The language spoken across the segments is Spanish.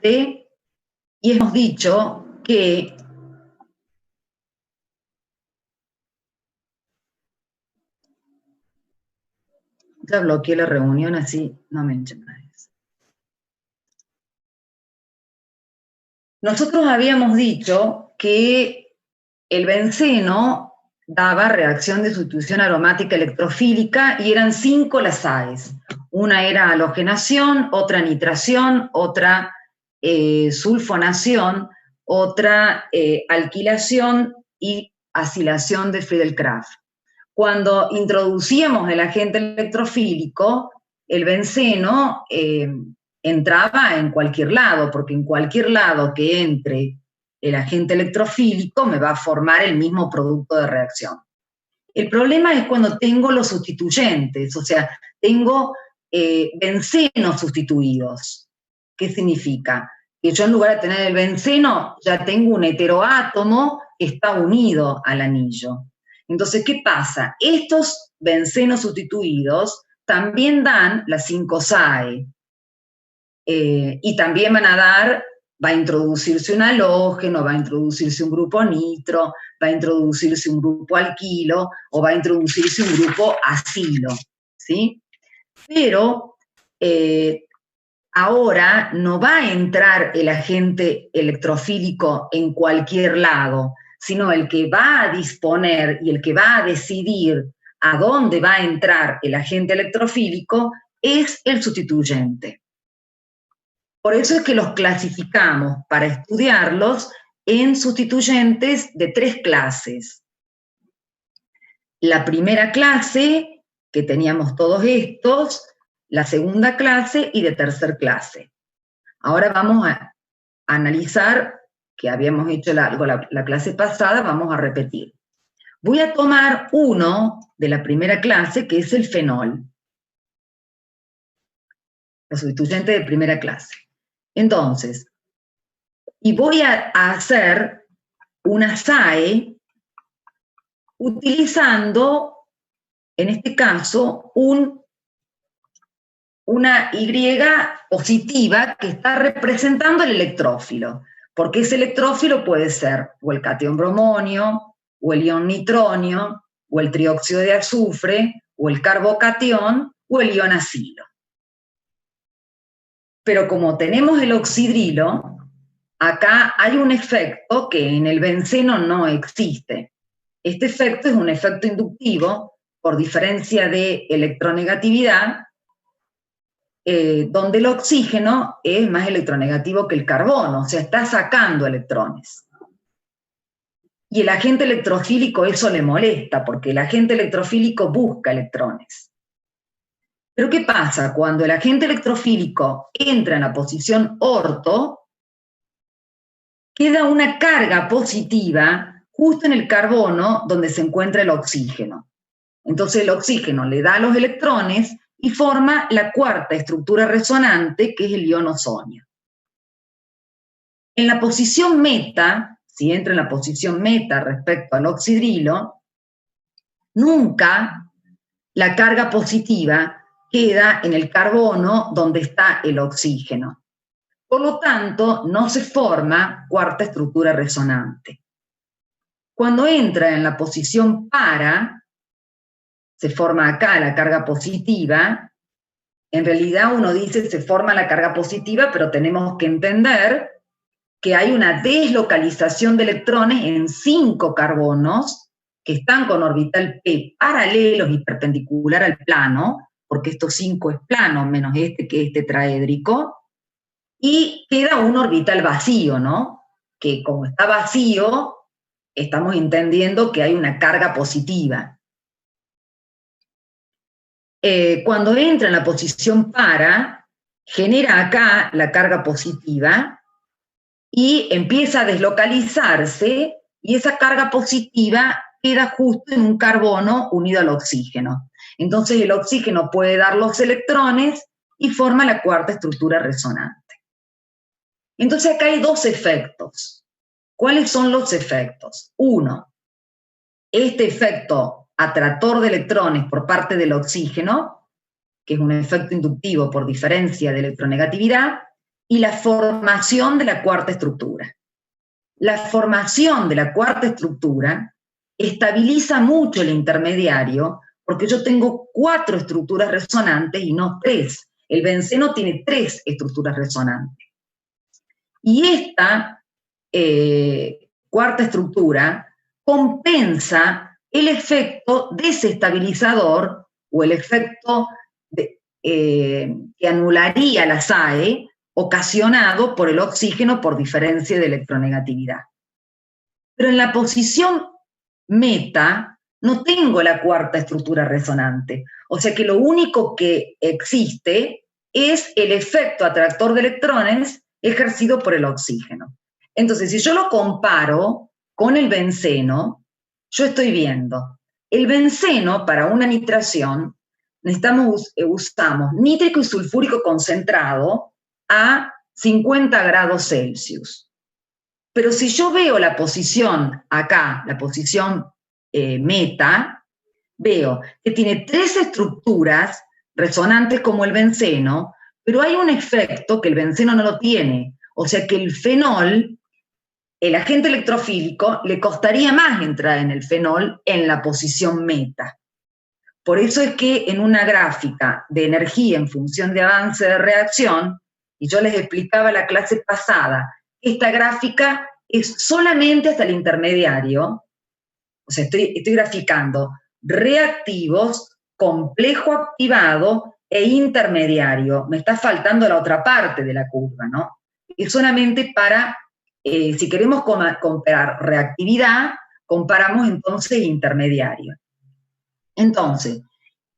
y hemos dicho que ya bloqueé la reunión, así no me echen más. Nosotros habíamos dicho que el benceno daba reacción de sustitución aromática electrofílica y eran 5 las AES. Una era halogenación, otra nitración, otra sulfonación, otra alquilación y acilación de Friedel-Crafts. Cuando introducíamos el agente electrofílico, el benceno entraba en cualquier lado, porque en cualquier lado que entre el agente electrofílico me va a formar el mismo producto de reacción. El problema es cuando tengo los sustituyentes, o sea, tengo bencenos sustituidos. ¿Qué significa? Que yo en lugar de tener el benceno, ya tengo un heteroátomo que está unido al anillo. Entonces, ¿qué pasa? Estos bencenos sustituidos también dan las 5-SAE. Y también van a dar, va a introducirse un halógeno, va a introducirse un grupo nitro, va a introducirse un grupo alquilo o va a introducirse un grupo acilo, ¿sí? Pero ahora no va a entrar el agente electrofílico en cualquier lado, sino el que va a disponer y el que va a decidir a dónde va a entrar el agente electrofílico es el sustituyente. Por eso es que los clasificamos para estudiarlos en sustituyentes de 3 clases. La primera clase, que teníamos todos estos, la segunda clase y de tercer clase. Ahora vamos a analizar, que habíamos hecho la clase pasada, vamos a repetir. Voy a tomar uno de la primera clase, que es el fenol. El sustituyente de primera clase. Entonces, y voy a hacer una SAE utilizando, en este caso, una Y positiva que está representando el electrófilo, porque ese electrófilo puede ser o el catión bromonio, o el ion nitronio, o el trióxido de azufre, o el carbocatión, o el ion acilo. Pero como tenemos el oxidrilo, acá hay un efecto que en el benceno no existe. Este efecto es un efecto inductivo por diferencia de electronegatividad, donde el oxígeno es más electronegativo que el carbono, o sea, está sacando electrones. Y el agente electrofílico eso le molesta, porque el agente electrofílico busca electrones. Pero ¿qué pasa? Cuando el agente electrofílico entra en la posición orto, queda una carga positiva justo en el carbono donde se encuentra el oxígeno. Entonces el oxígeno le da los electrones y forma la cuarta estructura resonante, que es el ion ozono. En la posición meta, si entra en la posición meta respecto al oxidrilo, nunca la carga positiva queda en el carbono donde está el oxígeno. Por lo tanto, no se forma cuarta estructura resonante. Cuando entra en la posición para, se forma acá la carga positiva. En realidad uno dice se forma la carga positiva, pero tenemos que entender que hay una deslocalización de electrones en 5 carbonos que están con orbital P paralelos y perpendicular al plano, porque estos 5 es plano, menos este que es tetraédrico, y queda un orbital vacío, ¿no? Que como está vacío, estamos entendiendo que hay una carga positiva. Cuando entra en la posición para, genera acá la carga positiva y empieza a deslocalizarse, y esa carga positiva queda justo en un carbono unido al oxígeno. Entonces el oxígeno puede dar los electrones y forma la cuarta estructura resonante. Entonces acá hay 2 efectos. ¿Cuáles son los efectos? Uno, este efecto atractor de electrones por parte del oxígeno, que es un efecto inductivo por diferencia de electronegatividad, y la formación de la cuarta estructura. La formación de la cuarta estructura estabiliza mucho el intermediario porque yo tengo 4 estructuras resonantes y no 3. El benceno tiene 3 estructuras resonantes. Y esta cuarta estructura compensa el efecto desestabilizador o el efecto que anularía la SAE ocasionado por el oxígeno por diferencia de electronegatividad. Pero en la posición meta no tengo la cuarta estructura resonante, o sea que lo único que existe es el efecto atractor de electrones ejercido por el oxígeno. Entonces, si yo lo comparo con el benceno, yo estoy viendo el benceno para una nitración, usamos nítrico y sulfúrico concentrado a 50 grados Celsius. Pero si yo veo la posición acá, la posición meta, veo que tiene 3 estructuras resonantes como el benceno, pero hay un efecto que el benceno no lo tiene. O sea que el fenol, el agente electrofílico, le costaría más entrar en el fenol en la posición meta. Por eso es que en una gráfica de energía en función de avance de reacción, y yo les explicaba la clase pasada, esta gráfica es solamente hasta el intermediario, o sea, estoy graficando reactivos, complejo activado e intermediario. Me está faltando la otra parte de la curva, ¿no? Es solamente para, si queremos comparar reactividad, comparamos entonces intermediario. Entonces,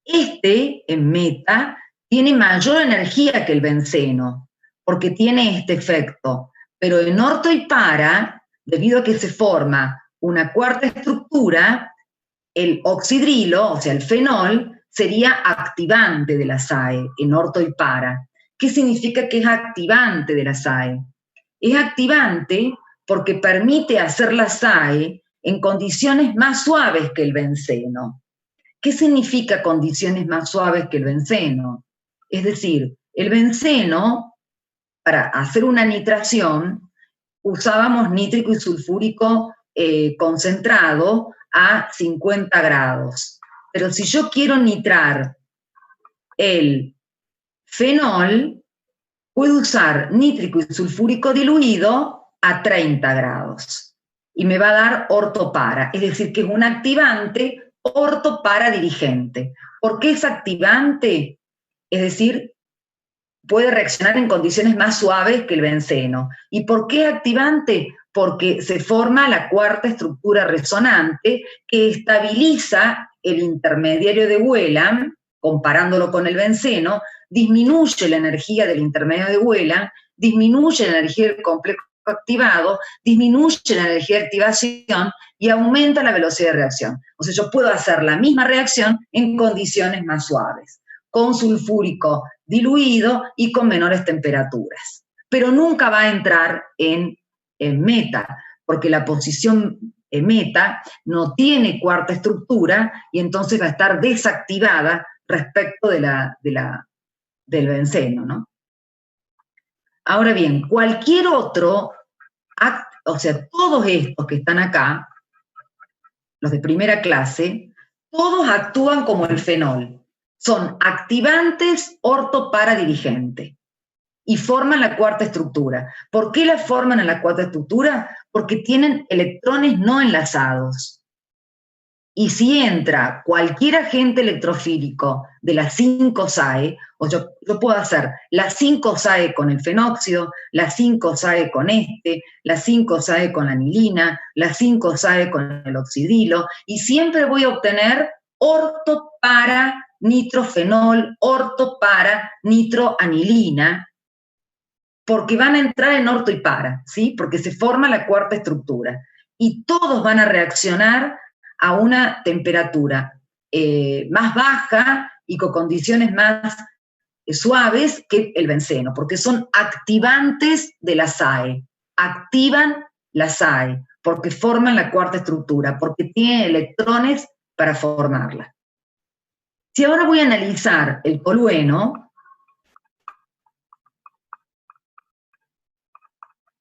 en meta tiene mayor energía que el benceno, porque tiene este efecto, pero en orto y para, debido a que se forma una cuarta estructura, el oxidrilo, o sea, el fenol, sería activante de la SAE en orto y para. ¿Qué significa que es activante de la SAE? Es activante porque permite hacer la SAE en condiciones más suaves que el benceno. ¿Qué significa condiciones más suaves que el benceno? Es decir, el benceno, para hacer una nitración, usábamos nítrico y sulfúrico concentrado a 50 grados. Pero si yo quiero nitrar el fenol, puedo usar nítrico y sulfúrico diluido a 30 grados. Y me va a dar ortopara, es decir, que es un activante ortopara dirigente. ¿Por qué es activante? Es decir, puede reaccionar en condiciones más suaves que el benceno. ¿Y por qué activante? Porque se forma la cuarta estructura resonante que estabiliza el intermediario de Wheeler, comparándolo con el benceno, disminuye la energía del intermediario de Wheeler, disminuye la energía del complejo activado, disminuye la energía de activación y aumenta la velocidad de reacción. O sea, yo puedo hacer la misma reacción en condiciones más suaves, con sulfúrico diluido y con menores temperaturas. Pero nunca va a entrar en meta, porque la posición meta no tiene cuarta estructura y entonces va a estar desactivada respecto del benceno, ¿no? Ahora bien, cualquier otro, o sea, todos estos que están acá, los de primera clase, todos actúan como el fenol. Son activantes ortoparadirigentes y forman la cuarta estructura. ¿Por qué la forman en la cuarta estructura? Porque tienen electrones no enlazados. Y si entra cualquier agente electrofílico de las 5 SAE, o yo puedo hacer las 5 SAE con el fenóxido, las 5 SAE con las 5 SAE con la anilina, las 5 SAE con el oxidrilo, y siempre voy a obtener orto para nitrofenol, orto para nitroanilina, porque van a entrar en orto y para, ¿sí? Porque se forma la cuarta estructura. Y todos van a reaccionar a una temperatura más baja y con condiciones más suaves que el benceno, porque son activantes de la SAE, activan la SAE, porque forman la cuarta estructura, porque tienen electrones para formarla. Si ahora voy a analizar el tolueno,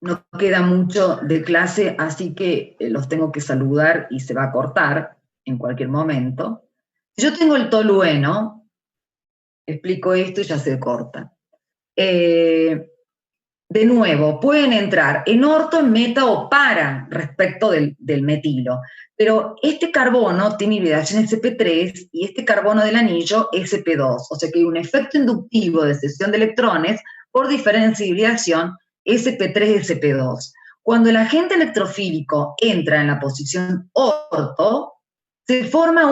no queda mucho de clase, así que los tengo que saludar y se va a cortar en cualquier momento. Si yo tengo el tolueno, explico esto y ya se corta. De nuevo, pueden entrar en orto, en meta o para respecto del metilo, pero este carbono tiene hibridación sp3 y este carbono del anillo sp2, o sea que hay un efecto inductivo de cesión de electrones por diferencia de hibridación sp3-sp2. Cuando el agente electrofílico entra en la posición orto, se forma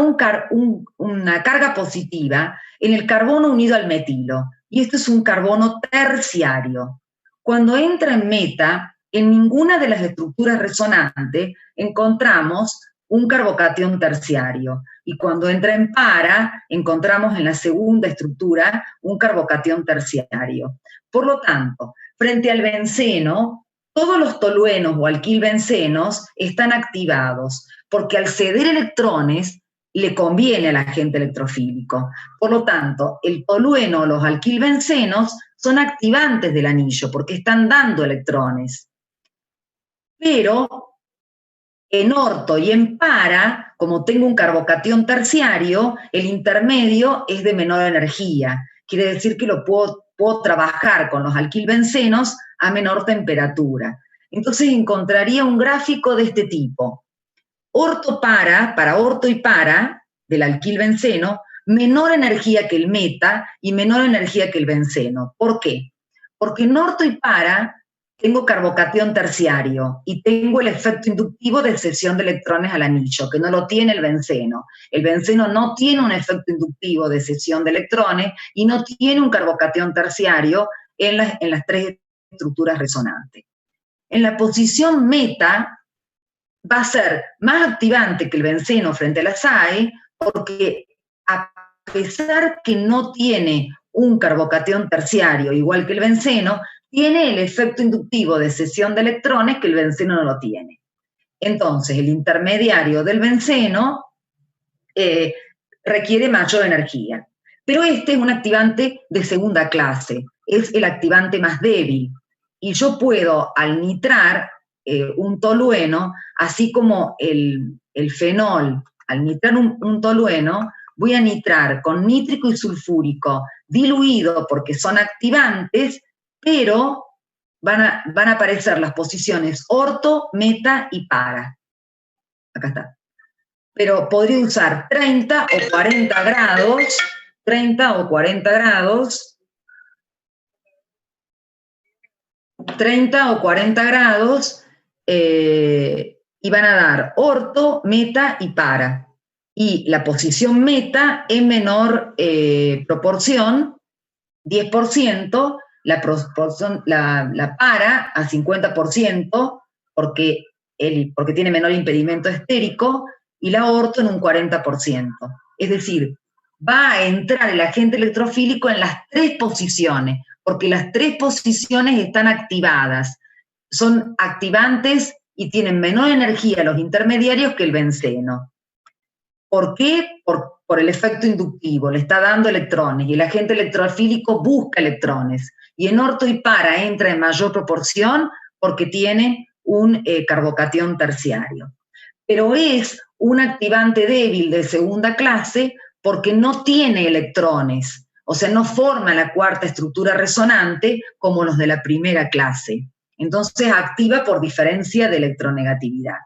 una carga positiva en el carbono unido al metilo, y esto es un carbono terciario. Cuando entra en meta, en ninguna de las estructuras resonantes encontramos un carbocatión terciario, y cuando entra en para, encontramos en la segunda estructura un carbocatión terciario. Por lo tanto, frente al benceno, todos los toluenos o alquilbencenos están activados, porque al ceder electrones le conviene al agente electrofílico. Por lo tanto, el tolueno o los alquilbencenos son activantes del anillo, porque están dando electrones. Pero en orto y en para, como tengo un carbocatión terciario, el intermedio es de menor energía. Quiere decir que lo puedo trabajar con los alquilbencenos a menor temperatura. Entonces encontraría un gráfico de este tipo. Orto para orto y para, del alquilbenceno, menor energía que el meta y menor energía que el benceno. ¿Por qué? Porque en orto y para tengo carbocatión terciario y tengo el efecto inductivo de cesión de electrones al anillo, que no lo tiene el benceno. El benceno no tiene un efecto inductivo de cesión de electrones y no tiene un carbocatión terciario en las tres estructuras resonantes. En la posición meta va a ser más activante que el benceno frente a la SAE, porque a pesar que no tiene un carbocatión terciario igual que el benceno, tiene el efecto inductivo de cesión de electrones que el benceno no lo tiene. Entonces, el intermediario del benceno requiere mayor energía. Pero este es un activante de segunda clase, es el activante más débil. Y yo puedo, al nitrar un tolueno, así como el fenol, al nitrar un tolueno, voy a nitrar con nítrico y sulfúrico diluido porque son activantes, pero van a aparecer las posiciones orto, meta y para. Acá está. Pero podría usar 30 o 40 grados, 30 o 40 grados, 30 o 40 grados, y van a dar orto, meta y para. Y la posición meta en menor proporción, 10%, la para a 50%, porque tiene menor impedimento estérico, y la orto en un 40%. Es decir, va a entrar el agente electrofílico en las tres posiciones, porque las tres posiciones están activadas. Son activantes y tienen menor energía los intermediarios que el benceno. ¿Por qué? Por el efecto inductivo, le está dando electrones y el agente electrofílico busca electrones. Y en orto y para entra en mayor proporción porque tiene un carbocatión terciario. Pero es un activante débil de segunda clase porque no tiene electrones, o sea, no forma la cuarta estructura resonante como los de la primera clase. Entonces activa por diferencia de electronegatividad.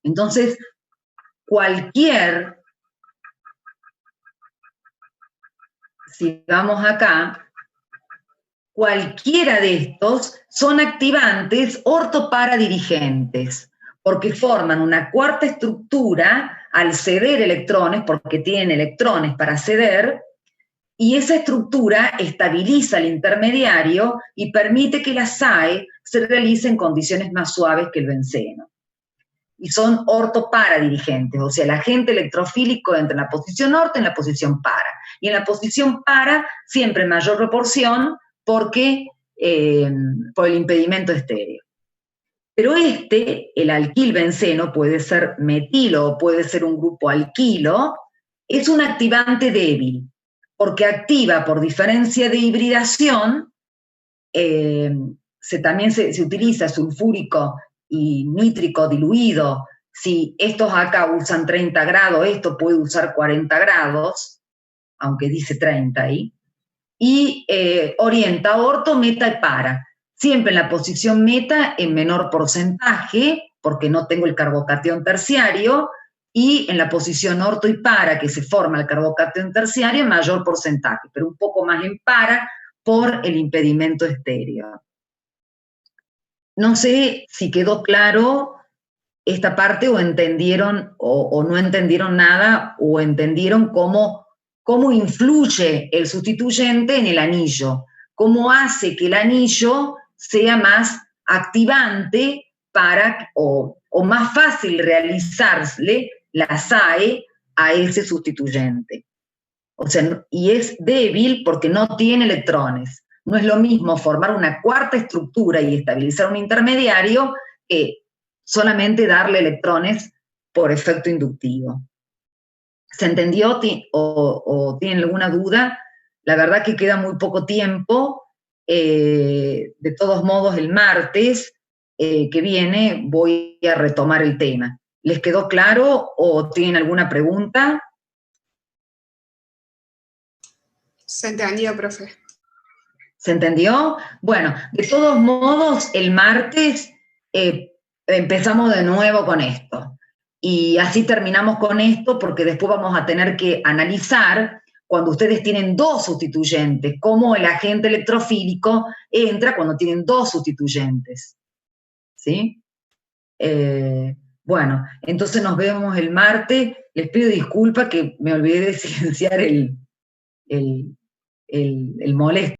Entonces, si vamos acá, cualquiera de estos son activantes ortoparadirigentes, porque forman una cuarta estructura al ceder electrones, porque tienen electrones para ceder, y esa estructura estabiliza el intermediario y permite que la SAE se realice en condiciones más suaves que el benceno. Y son ortoparadirigentes, o sea, el agente electrofílico entra en la posición orto, en la posición para. Y en la posición para, siempre en mayor proporción, porque por el impedimento estéreo. Pero el alquilbenceno, puede ser metilo o puede ser un grupo alquilo, es un activante débil, porque activa por diferencia de hibridación también se utiliza sulfúrico y nítrico diluido. Si estos acá usan 30 grados, esto puede usar 40 grados, aunque dice 30 ahí, y orienta orto, meta y para. Siempre en la posición meta en menor porcentaje, porque no tengo el carbocatión terciario, y en la posición orto y para, que se forma el carbocatión terciario, en mayor porcentaje, pero un poco más en para por el impedimento estéreo. No sé si quedó claro esta parte o entendieron o no entendieron nada o entendieron cómo influye el sustituyente en el anillo, cómo hace que el anillo sea más activante para, o más fácil realizarle la SAE a ese sustituyente. O sea, y es débil porque no tiene electrones. No es lo mismo formar una cuarta estructura y estabilizar un intermediario que solamente darle electrones por efecto inductivo. ¿Se entendió o tienen alguna duda? La verdad que queda muy poco tiempo. De todos modos, el martes que viene voy a retomar el tema. ¿Les quedó claro o tienen alguna pregunta? Se entendió, profe. ¿Se entendió? Bueno, de todos modos, el martes empezamos de nuevo con esto. Y así terminamos con esto porque después vamos a tener que analizar, cuando ustedes tienen dos sustituyentes, cómo el agente electrofílico entra cuando tienen dos sustituyentes. ¿Sí? Bueno, entonces nos vemos el martes. Les pido disculpas que me olvidé de silenciar el molesto.